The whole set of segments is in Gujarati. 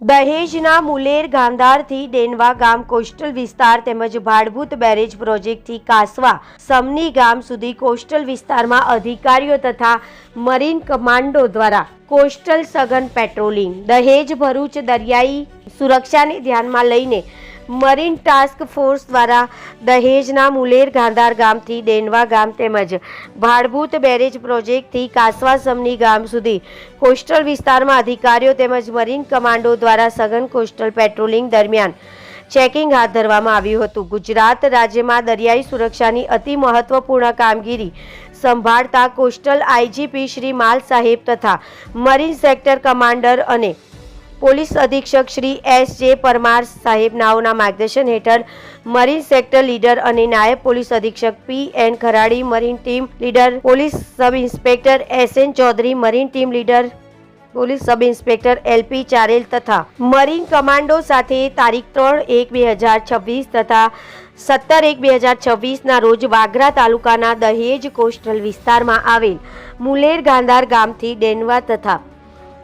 દહેજના મુલેર ગાંધારથી ડેનવા ગામ કોસ્ટલ વિસ્તાર તેમજ ભાડભૂત બેરેજ પ્રોજેક્ટથી કાસવા સમની ગામ સુધી કોસ્ટલ વિસ્તારમાં અધિકારીઓ તથા મરીન કમાન્ડો દ્વારા કોસ્ટલ સઘન પેટ્રોલિંગ દહેજ ભરૂચ દરિયાઈ સુરક્ષાને ધ્યાનમાં લઈને મરીન ટાસ્ક ફોર્સ દ્વારા દહેજના મુલેર ગાંધાર ગામથી ડેનવા ગામ તેમજ ભાડભૂત બેરેજ પ્રોજેક્ટથી કાસવા સમની ગામ સુધી કોસ્ટલ વિસ્તારમાં અધિકારીઓ તેમજ મરીન કમાન્ડો દ્વારા સઘન કોસ્ટલ પેટ્રોલિંગ દરમિયાન ચેકિંગ હાથ ધરવામાં આવ્યું હતું। ગુજરાત રાજ્યમાં દરિયાઈ સુરક્ષાની અતિ મહત્વપૂર્ણ કામગીરી સંભાળતા કોસ્ટલ આઈજીપી શ્રી માલ સાહેબ તથા મરીન સેક્ટર કમાન્ડર અને પોલીસ અધિક્ષક શ્રી એસ.જે. પરમાર સાહેબ નાઓના માર્ગદર્શન હેઠળ મરીન સેક્ટર લીડર અને નાયબ પોલીસ અધિક્ષક P N. Kharadi, marine team leader police sub inspector S N. Chaudhary, marine team leader police sub inspector L P. Charel તથા મરીન કમાન્ડો સાથે તારીખ 3/1/2026 તથા 17/1/2026ના રોજ વાગરા તાલુકાના દહેજ કોસ્ટલ વિસ્તારમાં આવેલ મુલેર ગાંધાર ગામથી ડેનવા તથા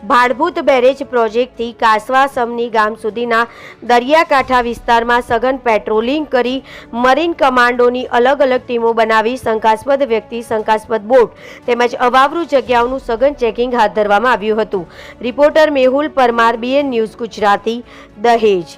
ભાડભૂત બેરેજ પ્રોજેક્ટથી કાસવા સમની ગામ સુધીના દરિયાકાંઠા વિસ્તારમાં સઘન પેટ્રોલિંગ કરી મરીન કમાન્ડોની અલગ અલગ ટીમો બનાવી શંકાસ્પદ વ્યક્તિ, શંકાસ્પદ બોટ તેમજ અવાવરૂ જગ્યાઓનું સઘન ચેકિંગ હાથ ધરવામાં આવ્યું હતું। Reporter Mehul Parmar, BN news Gujarati, દહેજ।